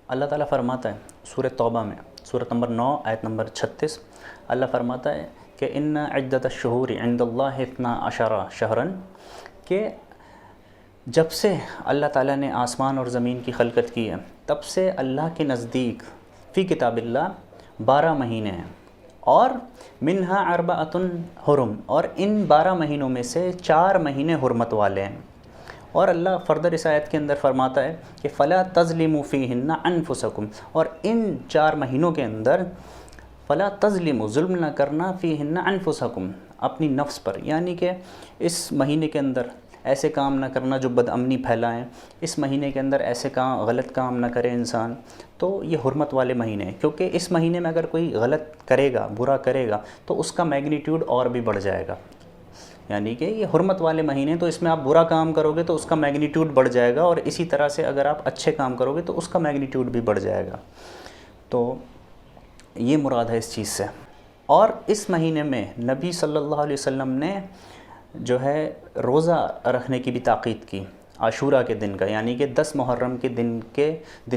اللہ تعالیٰ فرماتا ہے سورۃ توبہ میں، سورۃ نمبر 9 آیت نمبر 36، اللہ فرماتا ہے کہ ان عدۃ الشہور عند اللہ 12 شہرن، کہ جب سے اللہ تعالیٰ نے آسمان اور زمین کی خلقت کی ہے تب سے اللہ کے نزدیک فی کتاب اللہ 12 مہینے ہیں، اور منہا اربعۃ حرم، اور ان 12 مہینوں میں سے 4 مہینے حرمت والے ہیں۔ اور اللہ فردر اس آیت کے اندر فرماتا ہے کہ فلا تظلموا فیہن انفسکم، اور ان 4 مہینوں کے اندر فلا تظلموا، ظلم نہ کرنا، فیہن انفسکم، اپنی نفس پر، یعنی کہ اس مہینے کے اندر ایسے کام نہ کرنا جو بد امنی پھیلائیں، اس مہینے کے اندر ایسے کام غلط کام نہ کرے انسان۔ تو یہ حرمت والے مہینے ہیں، کیونکہ اس مہینے میں اگر کوئی غلط کرے گا، برا کرے گا، تو اس کا میگنیٹیوڈ اور بھی بڑھ جائے گا۔ یعنی کہ یہ حرمت والے مہینے، تو اس میں آپ برا کام کرو گے تو اس کا میگنیٹیوڈ بڑھ جائے گا، اور اسی طرح سے اگر آپ اچھے کام کرو گے تو اس کا میگنیٹیوڈ بھی بڑھ جائے گا۔ تو یہ مراد ہے اس چیز سے۔ اور اس مہینے میں نبی صلی اللہ علیہ وسلم نے جو ہے روزہ رکھنے کی بھی تاکید کی، عاشورہ کے دن کا، یعنی کہ 10 محرم کے دن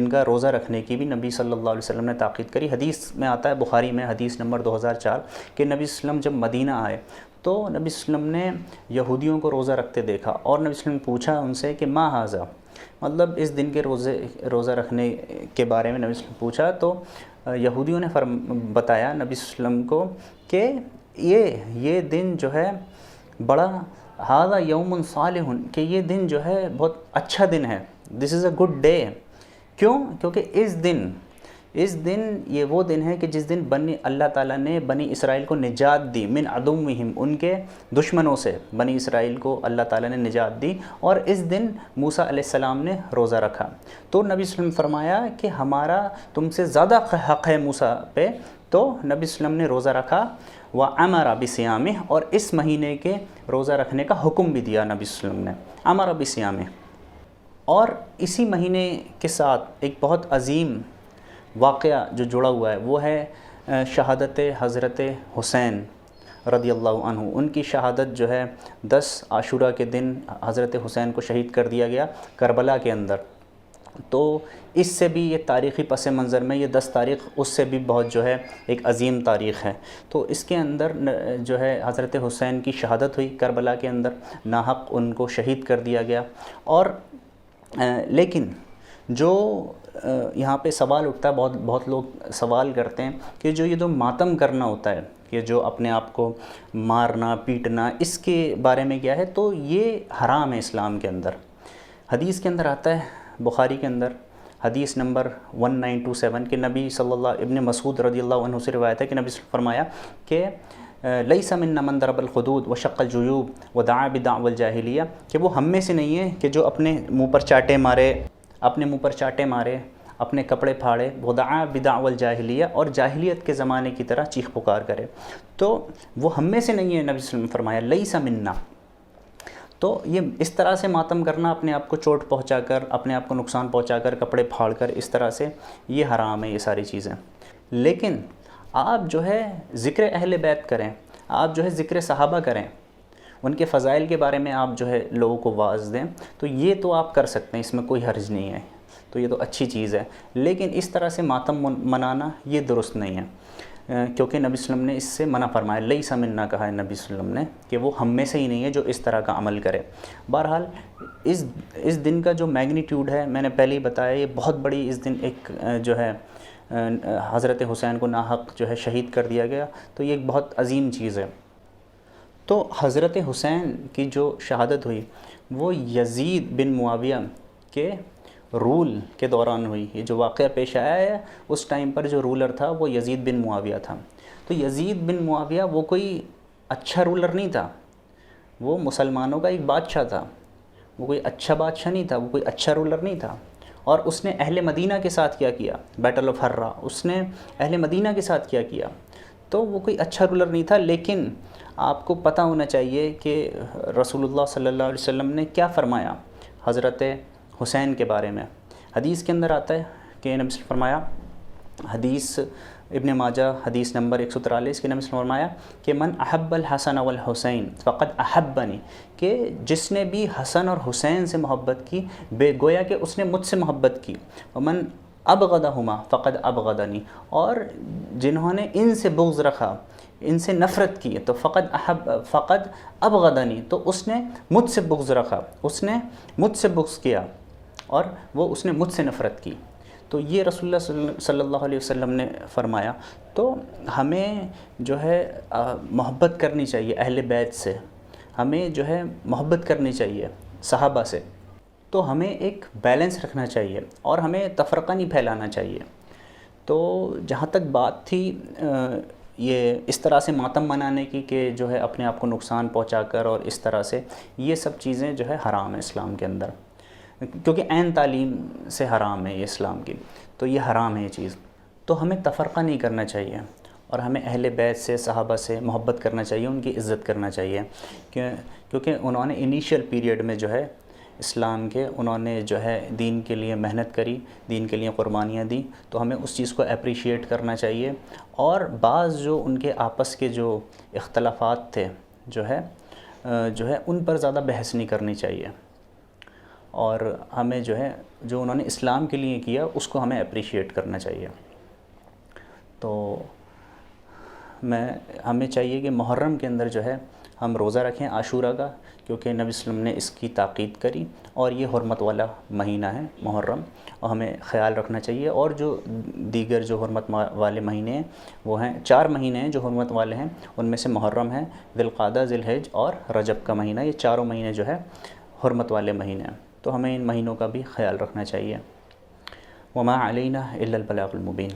کا روزہ رکھنے کی بھی نبی صلی اللہ علیہ وسلم نے تاکید کری۔ حدیث میں آتا ہے، بخاری میں حدیث نمبر 2004، کہ نبی صلی اللہ علیہ وسلم جب مدینہ آئے تو نبی صلی اللہ علیہ وسلم نے یہودیوں کو روزہ رکھتے دیکھا، اور نبی صلی اللہ علیہ وسلم نے پوچھا ان سے کہ ما ھذا، مطلب اس دن کے روزہ رکھنے کے بارے میں نبی صلی اللہ علیہ وسلم پوچھا، تو یہودیوں نے بتایا نبی صلی اللہ علیہ وسلم کو کہ یہ دن جو ہے بڑا، ھذا یوم صالح، کہ یہ دن جو ہے بہت اچھا دن ہے، دس از اے گڈ ڈے۔ کیوں؟ کیونکہ اس دن یہ وہ دن ہے کہ جس دن اللہ تعالیٰ نے بنی اسرائیل کو نجات دی، من عدوہم، ان کے دشمنوں سے بنی اسرائیل کو اللہ تعالیٰ نے نجات دی، اور اس دن موسیٰ علیہ السلام نے روزہ رکھا۔ تو نبی صلی اللہ علیہ وسلم نے فرمایا کہ ہمارا تم سے زیادہ حق ہے موسیٰ پہ، تو نبی صلی اللہ علیہ وسلم نے روزہ رکھا، وَأَمَرَ بِصِيَامِهِ، اور اس مہینے کے روزہ رکھنے کا حکم بھی دیا نبی صلی اللہ علیہ وسلم نے، أَمَرَ بِصِيَامِهِ۔ اور اسی مہینے کے ساتھ ایک بہت عظیم واقعہ جو جڑا ہوا ہے وہ ہے شہادت حضرت حسین رضی اللہ عنہ۔ ان کی شہادت جو ہے 10 عاشورہ کے دن حضرت حسین کو شہید کر دیا گیا کربلا کے اندر۔ تو اس سے بھی یہ تاریخی پس منظر میں یہ 10 تاریخ اس سے بھی بہت جو ہے ایک عظیم تاریخ ہے۔ تو اس کے اندر جو ہے حضرت حسین کی شہادت ہوئی کربلا کے اندر، ناحق ان کو شہید کر دیا گیا۔ اور لیکن جو یہاں پہ سوال اٹھتا ہے، بہت لوگ سوال کرتے ہیں کہ جو یہ جو ماتم کرنا ہوتا ہے، کہ جو اپنے آپ کو مارنا پیٹنا، اس کے بارے میں کیا ہے؟ تو یہ حرام ہے اسلام کے اندر۔ حدیث کے اندر آتا ہے، بخاری کے اندر حدیث نمبر 1927، کہ نبی صلی اللہ، ابن مسعود رضی اللہ عنہ سے روایت ہے کہ نبی صلی اللہ علیہ وسلم فرمایا کہ لیس منا من ضرب الخدود وشق الجیوب ودعا بدعوى الجاہلیہ، کہ وہ ہم میں سے نہیں ہے کہ جو اپنے منہ پر چاٹے مارے، اپنے کپڑے پھاڑے، ودعا بدعوى الجاہلیہ، اور جاہلیت کے زمانے کی طرح چیخ پکار کرے، تو وہ ہم میں سے نہیں ہے۔ نبی صلی اللہ علیہ وسلم نے فرمایا لیس منا۔ تو یہ اس طرح سے ماتم کرنا، اپنے آپ کو چوٹ پہنچا کر، اپنے آپ کو نقصان پہنچا کر، کپڑے پھاڑ کر، اس طرح سے یہ حرام ہے یہ ساری چیزیں۔ لیکن آپ جو ہے ذکر اہل بیت کریں، آپ جو ہے ذکر صحابہ کریں، ان کے فضائل کے بارے میں آپ جو ہے لوگوں کو واعظ دیں، تو یہ تو آپ کر سکتے ہیں، اس میں کوئی حرج نہیں ہے، تو یہ تو اچھی چیز ہے۔ لیکن اس طرح سے ماتم منانا یہ درست نہیں ہے، کیونکہ نبی صلی اللہ علیہ وسلم نے اس سے منع فرمایا، لیس منا کہا ہے نبی صلی اللہ علیہ وسلم نے، کہ وہ ہم میں سے ہی نہیں ہے جو اس طرح کا عمل کرے۔ بہرحال اس دن کا جو میگنیٹیوڈ ہے، میں نے پہلے ہی بتایا، یہ بہت بڑی، اس دن ایک جو ہے حضرت حسین کو ناحق جو ہے شہید کر دیا گیا، تو یہ ایک بہت عظیم چیز ہے۔ تو حضرت حسین کی جو شہادت ہوئی وہ یزید بن معاویہ کے رول کے دوران ہوئی۔ یہ جو واقعہ پیش آیا ہے، اس ٹائم پر جو رولر تھا وہ یزید بن معاویہ تھا۔ تو یزید بن معاویہ وہ کوئی اچھا رولر نہیں تھا، وہ مسلمانوں کا ایک بادشاہ تھا، وہ کوئی اچھا بادشاہ نہیں تھا، وہ کوئی اچھا رولر نہیں تھا۔ اور اس نے اہل مدینہ کے ساتھ کیا بیٹل آف ہرہ، اس نے اہل مدینہ کے ساتھ کیا، تو وہ کوئی اچھا رولر نہیں تھا۔ لیکن آپ کو پتہ ہونا چاہیے کہ رسول اللہ صلی اللہ علیہ وسلم نے کیا فرمایا حضرت حسین کے بارے میں۔ حدیث کے اندر آتا ہے کہ نبی صلی اللہ علیہ وسلم نے فرمایا، حدیث ابن ماجہ حدیث نمبر 143، کہ نبی صلی اللہ علیہ وسلم نے فرمایا کہ من احب الحسن والحسین فقد احبنی، کہ جس نے بھی حسن اور حسین سے محبت کی، گویا کہ اس نے مجھ سے محبت کی۔ ومن ابغضہما فقد ابغضنی، اور جنہوں نے ان سے بغض رکھا، ان سے نفرت کی، تو فقد ابغضنی، تو اس نے مجھ سے بغض رکھا، اس نے مجھ سے بغض کیا، اور اس نے مجھ سے نفرت کی۔ تو یہ رسول اللہ صلی اللہ علیہ وسلم نے فرمایا۔ تو ہمیں جو ہے محبت کرنی چاہیے اہل بیت سے، ہمیں جو ہے محبت کرنی چاہیے صحابہ سے، تو ہمیں ایک بیلنس رکھنا چاہیے اور ہمیں تفرقہ نہیں پھیلانا چاہیے۔ تو جہاں تک بات تھی یہ اس طرح سے ماتم منانے کی کہ جو ہے اپنے آپ کو نقصان پہنچا کر اور اس طرح سے، یہ سب چیزیں جو ہے حرام ہے اسلام کے اندر، کیونکہ عین تعلیم سے حرام ہے یہ اسلام کی، تو یہ حرام ہے یہ چیز۔ تو ہمیں تفرقہ نہیں کرنا چاہیے اور ہمیں اہل بیت سے، صحابہ سے محبت کرنا چاہیے، ان کی عزت کرنا چاہیے، کیونکہ انہوں نے انیشیل پیریڈ میں جو ہے اسلام کے، انہوں نے جو ہے دین کے لیے محنت کری، دین کے لیے قربانیاں دیں، تو ہمیں اس چیز کو اپریشیٹ کرنا چاہیے۔ اور بعض جو ان کے آپس کے جو اختلافات تھے جو ہے ان پر زیادہ بحث نہیں کرنی چاہیے، اور ہمیں جو ہے جو انہوں نے اسلام کے لیے کیا اس کو ہمیں اپریشیٹ کرنا چاہیے۔ تو ہمیں چاہیے کہ محرم کے اندر جو ہے ہم روزہ رکھیں عاشورہ کا، کیونکہ نبی صلی اللہ علیہ وسلم نے اس کی تاکید کری، اور یہ حرمت والا مہینہ ہے محرم، اور ہمیں خیال رکھنا چاہیے۔ اور جو دیگر جو حرمت والے مہینے ہیں وہ ہیں 4 مہینے ہیں جو حرمت والے ہیں، ان میں سے محرم ہے، ذی القعدہ، ذی الحج اور رجب کا مہینہ، یہ چاروں مہینے جو ہے حرمت والے مہینے ہیں، تو ہمیں ان مہینوں کا بھی خیال رکھنا چاہیے۔ وما علینا الا البلاغ المبین۔